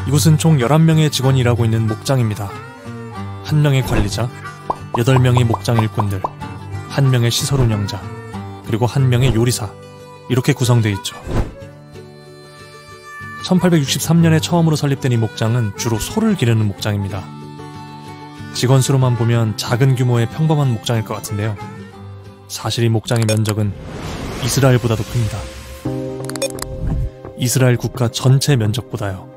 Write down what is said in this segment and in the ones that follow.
이곳은 총 11명의 직원이 일하고 있는 목장입니다. 1명의 관리자, 8명의 목장 일꾼들, 1명의 시설 운영자, 그리고 1명의 요리사, 이렇게 구성되어 있죠. 1863년에 처음으로 설립된 이 목장은 주로 소를 기르는 목장입니다. 직원 수로만 보면 작은 규모의 평범한 목장일 것 같은데요. 사실 이 목장의 면적은 이스라엘보다도 큽니다. 이스라엘 국가 전체 면적보다요.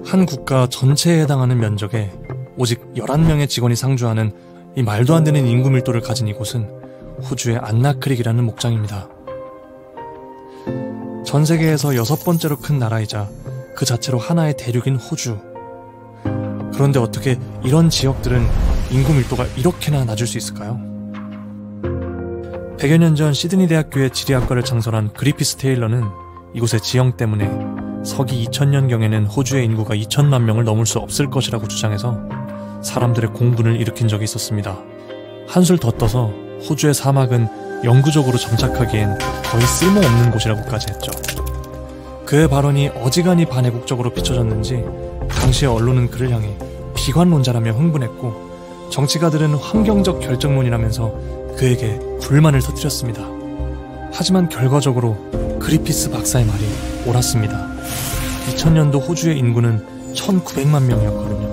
한 국가 전체에 해당하는 면적에 오직 11명의 직원이 상주하는 이 말도 안 되는 인구 밀도를 가진 이곳은 호주의 안나크릭이라는 목장입니다. 전 세계에서 6번째로 큰 나라이자 그 자체로 하나의 대륙인 호주. 그런데 어떻게 이런 지역들은 인구 밀도가 이렇게나 낮을 수 있을까요? 100여 년 전 시드니 대학교의 지리학과를 창설한 그리피스 테일러는 이곳의 지형 때문에 서기 2000년경에는 호주의 인구가 2천만 명을 넘을 수 없을 것이라고 주장해서 사람들의 공분을 일으킨 적이 있었습니다. 한술 더 떠서 호주의 사막은 영구적으로 정착하기엔 거의 쓸모없는 곳이라고까지 했죠. 그의 발언이 어지간히 반애국적으로 비춰졌는지 당시의 언론은 그를 향해 비관론자라며 흥분했고 정치가들은 환경적 결정론이라면서 그에게 불만을 터뜨렸습니다. 하지만 결과적으로 그리피스 박사의 말이 옳았습니다. 2000년도 호주의 인구는 1900만 명이었거든요.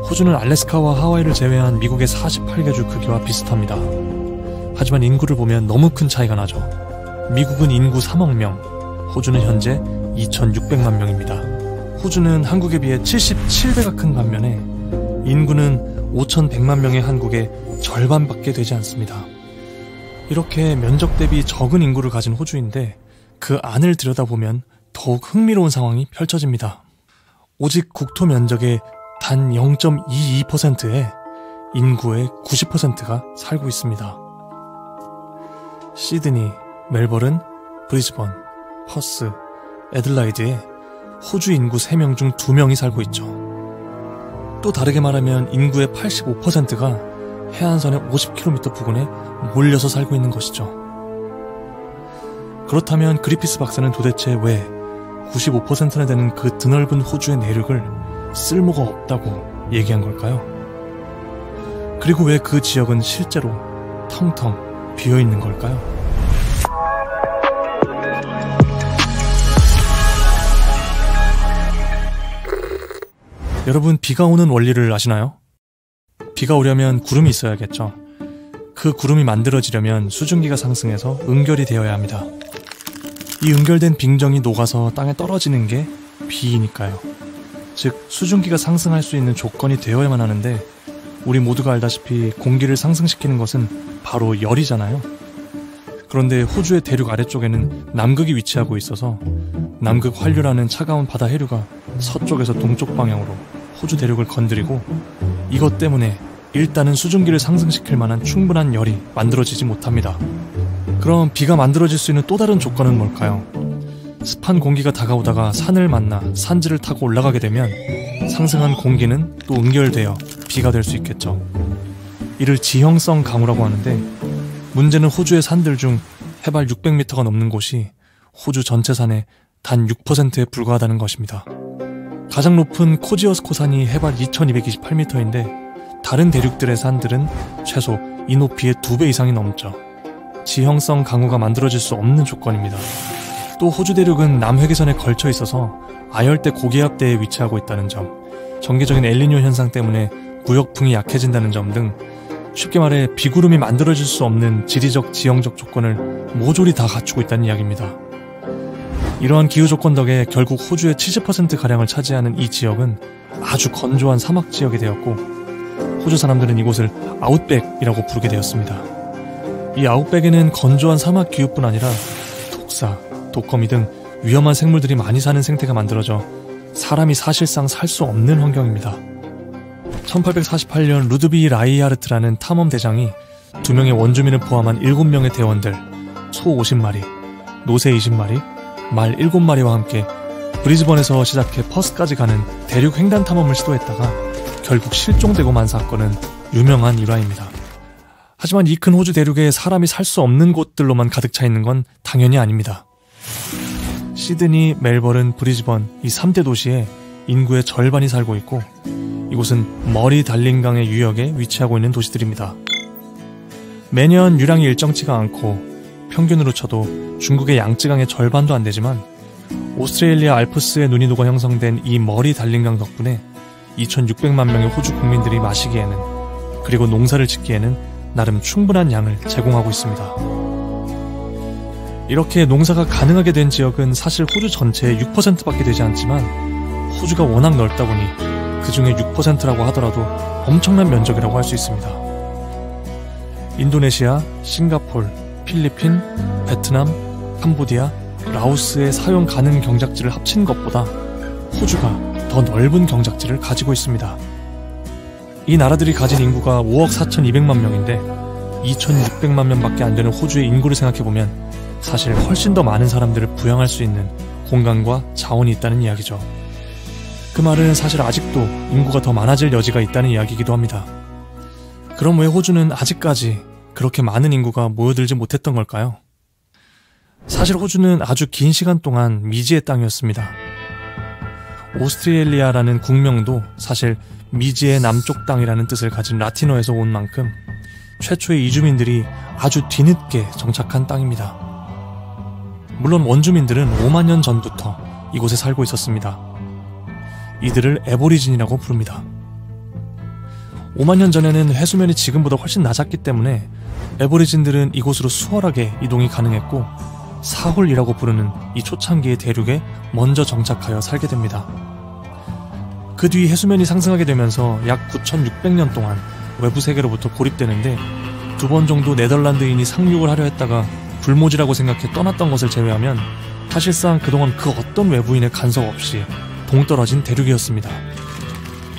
호주는 알래스카와 하와이를 제외한 미국의 48개 주 크기와 비슷합니다. 하지만 인구를 보면 너무 큰 차이가 나죠. 미국은 인구 3억 명, 호주는 현재 2600만 명입니다. 호주는 한국에 비해 77배가 큰 반면에 인구는 5100만 명의 한국의 절반밖에 되지 않습니다. 이렇게 면적 대비 적은 인구를 가진 호주인데 그 안을 들여다보면 더욱 흥미로운 상황이 펼쳐집니다. 오직 국토 면적의 단 0.22%에 인구의 90%가 살고 있습니다. 시드니, 멜버른, 브리즈번, 퍼스, 애들라이드에 호주 인구 3명 중 2명이 살고 있죠. 또 다르게 말하면 인구의 85%가 해안선의 50km 부근에 몰려서 살고 있는 것이죠. 그렇다면 그리피스 박사는 도대체 왜 95%나 되는 그 드넓은 호주의 내륙을 쓸모가 없다고 얘기한 걸까요? 그리고 왜 그 지역은 실제로 텅텅 비어있는 걸까요? 여러분, 비가 오는 원리를 아시나요? 비가 오려면 구름이 있어야겠죠. 그 구름이 만들어지려면 수증기가 상승해서 응결이 되어야 합니다. 이 응결된 빙정이 녹아서 땅에 떨어지는 게 비이니까요. 즉, 수증기가 상승할 수 있는 조건이 되어야만 하는데 우리 모두가 알다시피 공기를 상승시키는 것은 바로 열이잖아요. 그런데 호주의 대륙 아래쪽에는 남극이 위치하고 있어서 남극 환류라는 차가운 바다 해류가 서쪽에서 동쪽 방향으로 호주 대륙을 건드리고 이것 때문에 일단은 수증기를 상승시킬 만한 충분한 열이 만들어지지 못합니다. 그럼 비가 만들어질 수 있는 또 다른 조건은 뭘까요? 습한 공기가 다가오다가 산을 만나 산지를 타고 올라가게 되면 상승한 공기는 또 응결되어 비가 될 수 있겠죠. 이를 지형성 강우라고 하는데 문제는 호주의 산들 중 해발 600m가 넘는 곳이 호주 전체 산의 단 6%에 불과하다는 것입니다. 가장 높은 코지어스코 산이 해발 2228m인데 다른 대륙들의 산들은 최소 이 높이의 2배 이상이 넘죠. 지형성 강우가 만들어질 수 없는 조건입니다. 또 호주 대륙은 남회계선에 걸쳐 있어서 아열대 고기압대에 위치하고 있다는 점, 정기적인 엘니뇨 현상 때문에 무역풍이 약해진다는 점 등 쉽게 말해 비구름이 만들어질 수 없는 지리적 지형적 조건을 모조리 다 갖추고 있다는 이야기입니다. 이러한 기후 조건 덕에 결국 호주의 70%가량을 차지하는 이 지역은 아주 건조한 사막 지역이 되었고 호주 사람들은 이곳을 아웃백이라고 부르게 되었습니다. 이 아웃백에는 건조한 사막 기후뿐 아니라 독사, 독거미 등 위험한 생물들이 많이 사는 생태가 만들어져 사람이 사실상 살 수 없는 환경입니다. 1848년 루드비 라이하르트라는 탐험 대장이 2명의 원주민을 포함한 7명의 대원들, 소 50마리, 노새 20마리, 말 7마리와 함께 브리즈번에서 시작해 퍼스까지 가는 대륙 횡단 탐험을 시도했다가 결국 실종되고 만 사건은 유명한 일화입니다. 하지만 이 큰 호주 대륙에 사람이 살 수 없는 곳들로만 가득 차 있는 건 당연히 아닙니다. 시드니, 멜버른, 브리즈번 이 3대 도시에 인구의 절반이 살고 있고 이곳은 머리 달린 강의 유역에 위치하고 있는 도시들입니다. 매년 유량이 일정치가 않고 평균으로 쳐도 중국의 양쯔강의 절반도 안 되지만 오스트레일리아 알프스의 눈이 녹아 형성된 이 머리 달린 강 덕분에 2600만 명의 호주 국민들이 마시기에는 그리고 농사를 짓기에는 나름 충분한 양을 제공하고 있습니다. 이렇게 농사가 가능하게 된 지역은 사실 호주 전체의 6%밖에 되지 않지만 호주가 워낙 넓다 보니 그 중에 6%라고 하더라도 엄청난 면적이라고 할 수 있습니다. 인도네시아, 싱가폴, 필리핀, 베트남, 캄보디아, 라오스의 사용 가능 경작지를 합친 것보다 호주가 더 넓은 경작지를 가지고 있습니다. 이 나라들이 가진 인구가 5억 4,200만 명인데 2,600만 명밖에 안 되는 호주의 인구를 생각해보면 사실 훨씬 더 많은 사람들을 부양할 수 있는 공간과 자원이 있다는 이야기죠. 그 말은 사실 아직도 인구가 더 많아질 여지가 있다는 이야기이기도 합니다. 그럼 왜 호주는 아직까지 그렇게 많은 인구가 모여들지 못했던 걸까요? 사실 호주는 아주 긴 시간 동안 미지의 땅이었습니다. 오스트레일리아라는 국명도 사실 미지의 남쪽 땅이라는 뜻을 가진 라틴어에서 온 만큼 최초의 이주민들이 아주 뒤늦게 정착한 땅입니다. 물론 원주민들은 5만 년 전부터 이곳에 살고 있었습니다. 이들을 애보리진이라고 부릅니다. 5만 년 전에는 해수면이 지금보다 훨씬 낮았기 때문에 애보리진들은 이곳으로 수월하게 이동이 가능했고 사홀이라고 부르는 이 초창기의 대륙에 먼저 정착하여 살게 됩니다. 그 뒤 해수면이 상승하게 되면서 약 9,600년 동안 외부 세계로부터 고립되는데 2번 정도 네덜란드인이 상륙을 하려 했다가 불모지라고 생각해 떠났던 것을 제외하면 사실상 그동안 그 어떤 외부인의 간섭 없이 동떨어진 대륙이었습니다.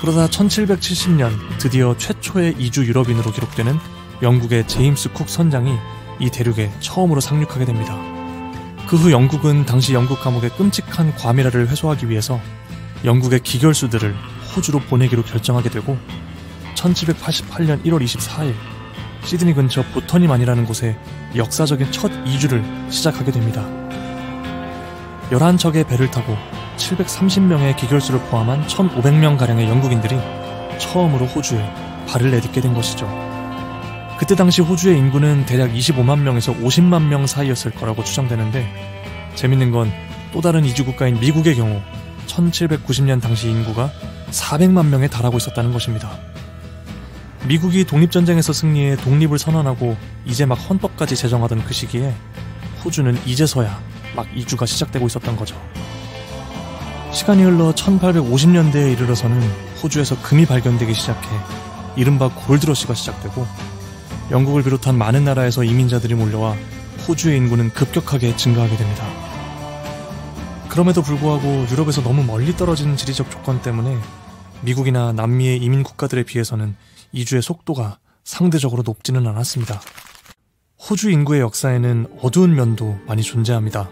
그러다 1770년 드디어 최초의 이주 유럽인으로 기록되는 영국의 제임스 쿡 선장이 이 대륙에 처음으로 상륙하게 됩니다. 그 후 영국은 당시 영국 감옥의 끔찍한 과밀화를 회소하기 위해서 영국의 기결수들을 호주로 보내기로 결정하게 되고 1788년 1월 24일 시드니 근처 보터니만이라는 곳에 역사적인 첫 이주를 시작하게 됩니다. 11척의 배를 타고 730명의 기결수를 포함한 1500명가량의 영국인들이 처음으로 호주에 발을 내딛게 된 것이죠. 그때 당시 호주의 인구는 대략 25만 명에서 50만 명 사이였을 거라고 추정되는데 재밌는 건 또 다른 이주국가인 미국의 경우 1790년 당시 인구가 400만 명에 달하고 있었다는 것입니다. 미국이 독립전쟁에서 승리해 독립을 선언하고 이제 막 헌법까지 제정하던 그 시기에 호주는 이제서야 막 이주가 시작되고 있었던 거죠. 시간이 흘러 1850년대에 이르러서는 호주에서 금이 발견되기 시작해 이른바 골드러시가 시작되고 영국을 비롯한 많은 나라에서 이민자들이 몰려와 호주의 인구는 급격하게 증가하게 됩니다. 그럼에도 불구하고 유럽에서 너무 멀리 떨어진 지리적 조건 때문에 미국이나 남미의 이민 국가들에 비해서는 이주의 속도가 상대적으로 높지는 않았습니다. 호주 인구의 역사에는 어두운 면도 많이 존재합니다.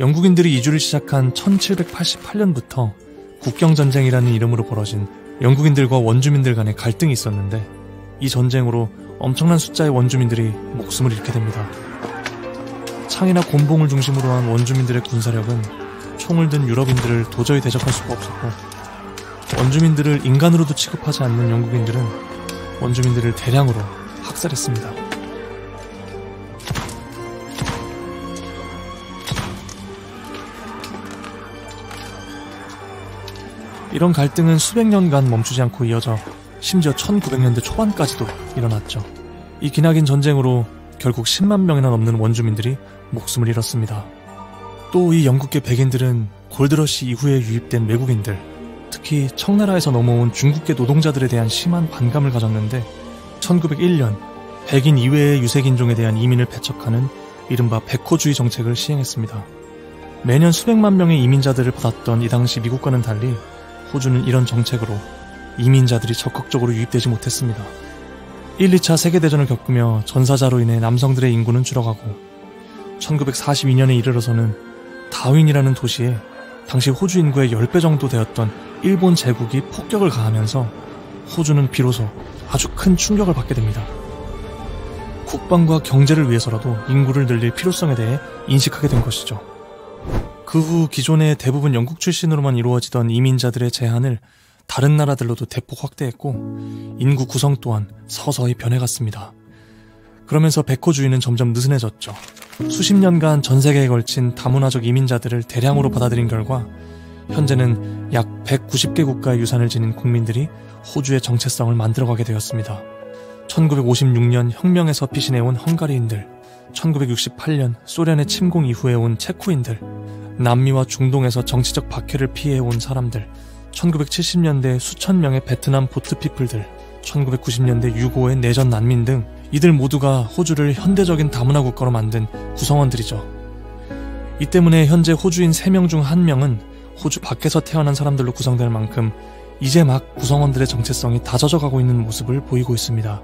영국인들이 이주를 시작한 1788년부터 국경전쟁이라는 이름으로 벌어진 영국인들과 원주민들 간의 갈등이 있었는데 이 전쟁으로 엄청난 숫자의 원주민들이 목숨을 잃게 됩니다. 창이나 곤봉을 중심으로 한 원주민들의 군사력은 총을 든 유럽인들을 도저히 대적할 수가 없었고 원주민들을 인간으로도 취급하지 않는 영국인들은 원주민들을 대량으로 학살했습니다. 이런 갈등은 수백 년간 멈추지 않고 이어져 심지어 1900년대 초반까지도 일어났죠. 이 기나긴 전쟁으로 결국 10만 명이나 넘는 원주민들이 목숨을 잃었습니다. 또 이 영국계 백인들은 골드러시 이후에 유입된 외국인들, 특히 청나라에서 넘어온 중국계 노동자들에 대한 심한 반감을 가졌는데 1901년 백인 이외의 유색인종에 대한 이민을 배척하는 이른바 백호주의 정책을 시행했습니다. 매년 수백만 명의 이민자들을 받았던 이 당시 미국과는 달리 호주는 이런 정책으로 이민자들이 적극적으로 유입되지 못했습니다. 1, 2차 세계대전을 겪으며 전사자로 인해 남성들의 인구는 줄어가고 1942년에 이르러서는 다윈이라는 도시에 당시 호주 인구의 10배 정도 되었던 일본 제국이 폭격을 가하면서 호주는 비로소 아주 큰 충격을 받게 됩니다. 국방과 경제를 위해서라도 인구를 늘릴 필요성에 대해 인식하게 된 것이죠. 그 후 기존의 대부분 영국 출신으로만 이루어지던 이민자들의 제한을 다른 나라들로도 대폭 확대했고 인구 구성 또한 서서히 변해갔습니다. 그러면서 백호주의는 점점 느슨해졌죠. 수십 년간 전 세계에 걸친 다문화적 이민자들을 대량으로 받아들인 결과 현재는 약 190개 국가의 유산을 지닌 국민들이 호주의 정체성을 만들어가게 되었습니다. 1956년 혁명에서 피신해온 헝가리인들, 1968년 소련의 침공 이후에 온 체코인들, 남미와 중동에서 정치적 박해를 피해온 사람들, 1970년대 수천 명의 베트남 보트피플들, 1990년대 6.25의 내전 난민 등 이들 모두가 호주를 현대적인 다문화 국가로 만든 구성원들이죠. 이 때문에 현재 호주인 3명 중 1명은 호주 밖에서 태어난 사람들로 구성될 만큼 이제 막 구성원들의 정체성이 다져져가고 있는 모습을 보이고 있습니다.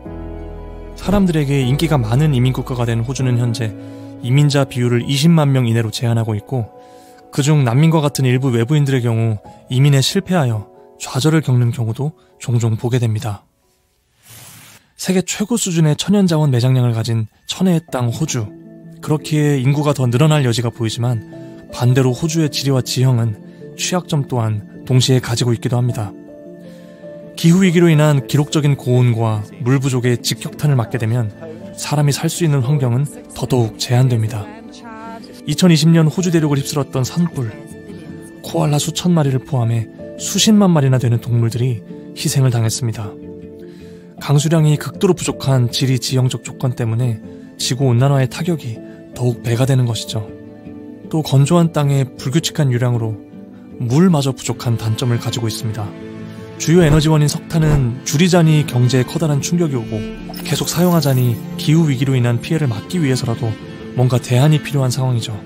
사람들에게 인기가 많은 이민국가가 된 호주는 현재 이민자 비율을 20만 명 이내로 제한하고 있고 그중 난민과 같은 일부 외부인들의 경우 이민에 실패하여 좌절을 겪는 경우도 종종 보게 됩니다. 세계 최고 수준의 천연자원 매장량을 가진 천혜의 땅 호주. 그렇기에 인구가 더 늘어날 여지가 보이지만 반대로 호주의 지리와 지형은 취약점 또한 동시에 가지고 있기도 합니다. 기후위기로 인한 기록적인 고온과 물 부족의 직격탄을 맞게 되면 사람이 살 수 있는 환경은 더더욱 제한됩니다. 2020년 호주 대륙을 휩쓸었던 산불, 코알라 수천 마리를 포함해 수십만 마리나 되는 동물들이 희생을 당했습니다. 강수량이 극도로 부족한 지리 지형적 조건 때문에 지구온난화의 타격이 더욱 배가 되는 것이죠. 또 건조한 땅의 불규칙한 유량으로 물마저 부족한 단점을 가지고 있습니다. 주요 에너지원인 석탄은 줄이자니 경제에 커다란 충격이 오고 계속 사용하자니 기후위기로 인한 피해를 막기 위해서라도 뭔가 대안이 필요한 상황이죠.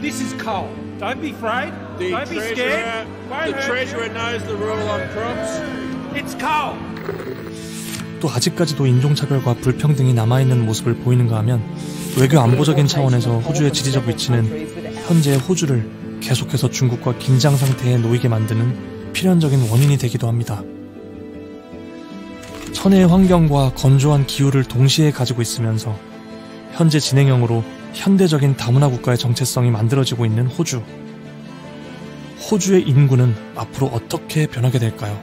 This is coal. Don't be afraid. Don't be scared. The treasurer knows the rule on crops. It's coal. 또 아직까지도 인종차별과 불평등이 남아있는 모습을 보이는가 하면 외교 안보적인 차원에서 호주의 지리적 위치는 현재 호주를 계속해서 중국과 긴장 상태에 놓이게 만드는 필연적인 원인이 되기도 합니다. 천혜의 환경과 건조한 기후를 동시에 가지고 있으면서 현재 진행형으로 현대적인 다문화 국가의 정체성이 만들어지고 있는 호주. 호주의 인구는 앞으로 어떻게 변하게 될까요?